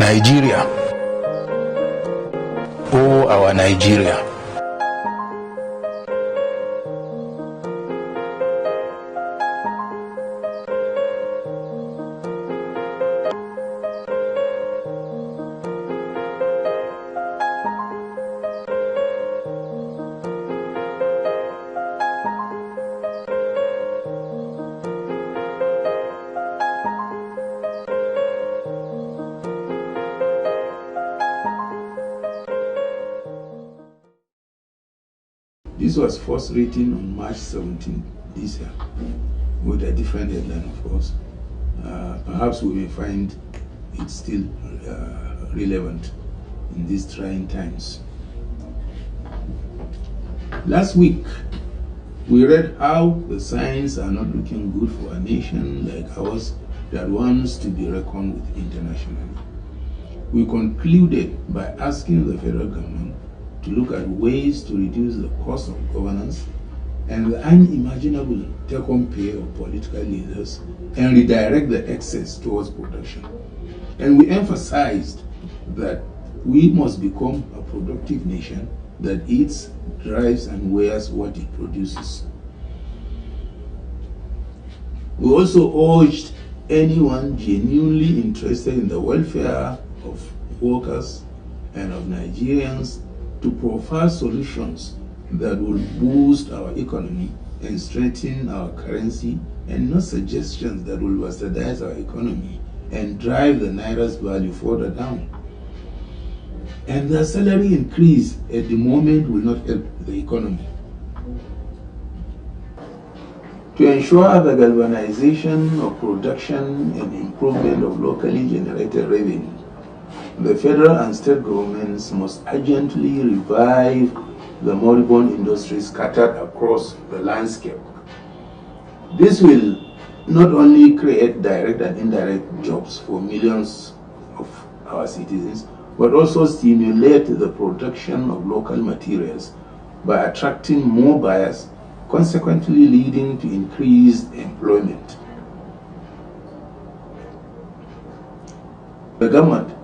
Nigeria, oh our Nigeria. This was first written on March 17 this year, with a different headline, of course. Perhaps we may find it still relevant in these trying times. Last week, we read how the signs are not looking good for a nation like ours that wants to be reckoned with internationally. We concluded by asking the federal government to look at ways to reduce the cost of governance and the unimaginable take-home pay of political leaders and redirect the excess towards production. And we emphasized that we must become a productive nation that eats, drives, and wears what it produces. We also urged anyone genuinely interested in the welfare of workers and of Nigerians to profile solutions that will boost our economy and strengthen our currency, and not suggestions that will bastardize our economy and drive the naira's value further down. And the salary increase at the moment will not help the economy. To ensure the galvanization of production and improvement of locally generated revenue, the federal and state governments must urgently revive the moribund industries scattered across the landscape. This will not only create direct and indirect jobs for millions of our citizens, but also stimulate the production of local materials by attracting more buyers, consequently leading to increased employment. The government,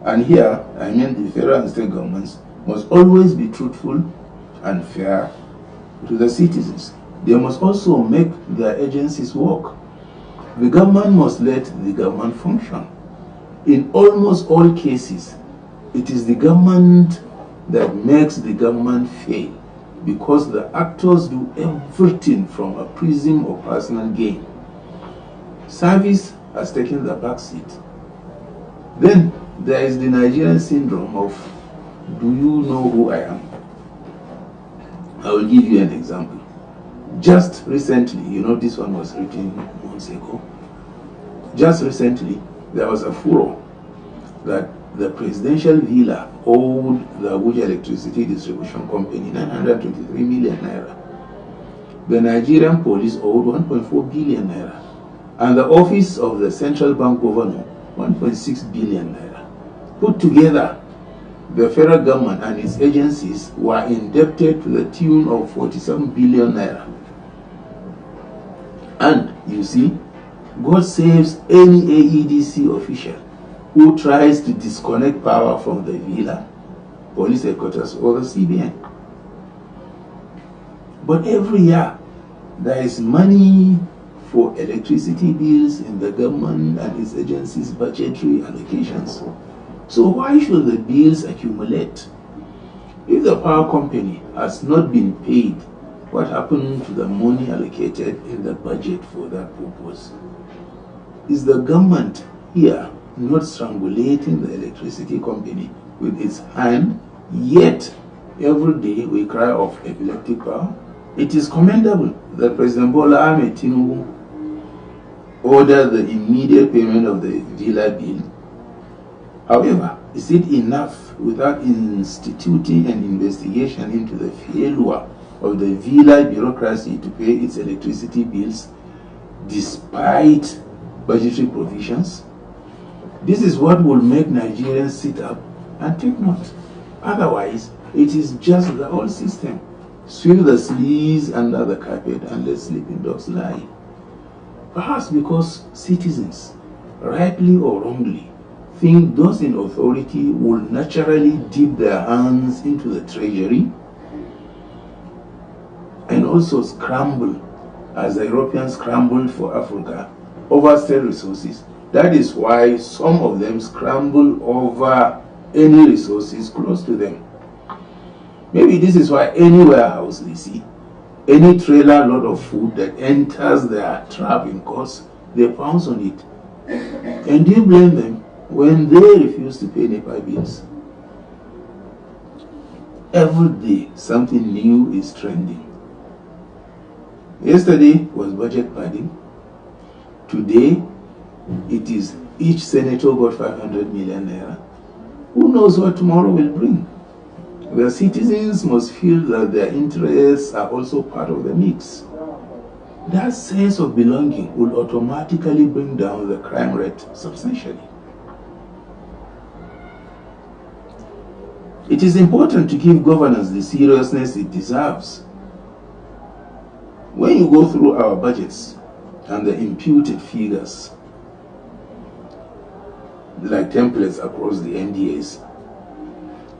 and here I mean the federal and state governments, must always be truthful and fair to the citizens. They must also make their agencies work. The government must let the government function. In almost all cases, it is the government that makes the government fail, because the actors do everything from a prism of personal gain. Service has taken the back seat. Then there is the Nigerian syndrome of, do you know who I am? I will give you an example. Just recently, this one was written months ago. Just recently, there was a furor that the presidential villa owed the Abuja Electricity Distribution Company 923 million naira. The Nigerian police owed 1.4 billion naira. And the office of the central bank governor, 1.6 billion naira. Put together, the federal government and its agencies were indebted to the tune of 47 billion naira. And you see, God saves any AEDC official who tries to disconnect power from the villa, police headquarters, or the CBN. But every year, there is money for electricity bills in the government and its agencies' budgetary allocations. So why should the bills accumulate? If the power company has not been paid, what happened to the money allocated in the budget for that purpose? Is the government here not strangulating the electricity company with its hand, yet every day we cry of epileptic power? It is commendable that President Bola Ahmed Tinubu ordered the immediate payment of the villa bill. However, is it enough without instituting an investigation into the failure of the villa bureaucracy to pay its electricity bills despite budgetary provisions? This is what will make Nigerians sit up and take note. Otherwise, it is just the old system. Sweep the sleaze under the carpet and let sleeping dogs lie. Perhaps because citizens, rightly or wrongly, think those in authority will naturally dip their hands into the treasury and also scramble, as the Europeans scrambled for Africa, over state resources. That is why some of them scramble over any resources close to them. Maybe this is why any warehouse they see, any trailer load of food that enters their trap in cost, they pounce on it. And do you blame them when they refuse to pay NEPA bills? Every day something new is trending. Yesterday was budget padding. Today it is each senator got 500 million naira. Who knows what tomorrow will bring? The citizens must feel that their interests are also part of the mix. That sense of belonging will automatically bring down the crime rate substantially. It is important to give governance the seriousness it deserves. When you go through our budgets and the imputed figures, like templates across the MDAs,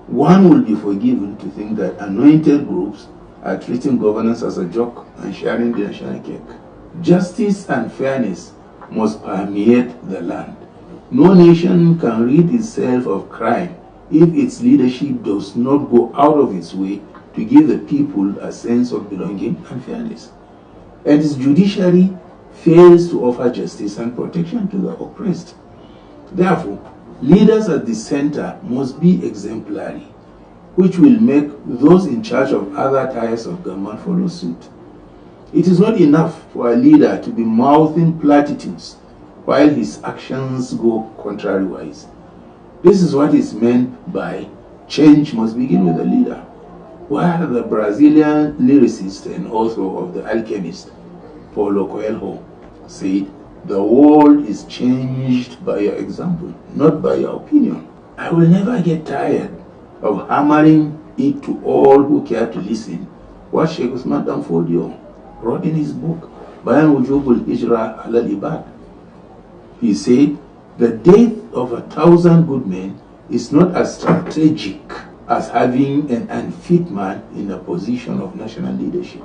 one will be forgiven to think that anointed groups are treating governance as a joke and sharing the national cake. Justice and fairness must permeate the land. No nation can rid itself of crime if its leadership does not go out of its way to give the people a sense of belonging and fairness. And its judiciary fails to offer justice and protection to the oppressed. Therefore, leaders at the center must be exemplary, which will make those in charge of other tiers of government follow suit. It is not enough for a leader to be mouthing platitudes while his actions go contrariwise. This is what is meant by change must begin with the leader. While the Brazilian lyricist and author of The Alchemist, Paulo Coelho, said, "The world is changed by your example, not by your opinion." I will never get tired of hammering it to all who care to listen what Sheikh Usman Danfodio wrote in his book, Bayan Wujubul Hijra al Ibad. He said, "The death of 1,000 good men is not as strategic as having an unfit man in a position of national leadership,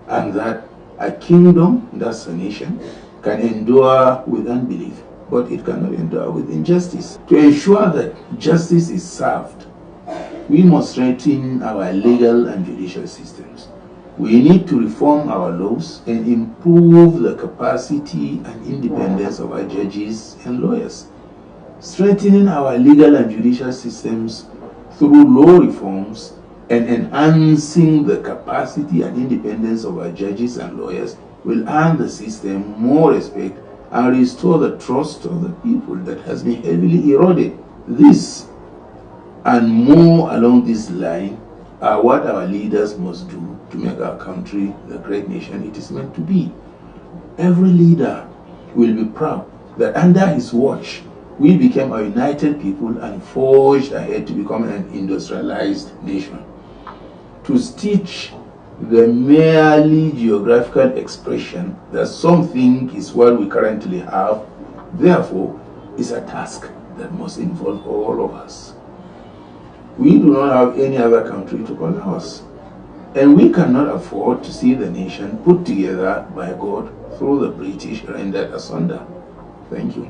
and that a kingdom, that's a nation, can endure with unbelief, but it cannot endure with injustice." To ensure that justice is served, we must strengthen our legal and judicial systems. We need to reform our laws and improve the capacity and independence of our judges and lawyers. Strengthening our legal and judicial systems through law reforms and enhancing the capacity and independence of our judges and lawyers will earn the system more respect and restore the trust of the people that has been heavily eroded. This and more along this line are what our leaders must do to make our country the great nation it is meant to be. Every leader will be proud that under his watch we became a united people and forged ahead to become an industrialized nation. To stitch the merely geographical expression that something is what we currently have, therefore, is a task that must involve all of us. We do not have any other country to call ours, and we cannot afford to see the nation put together by God through the British rendered asunder. Thank you.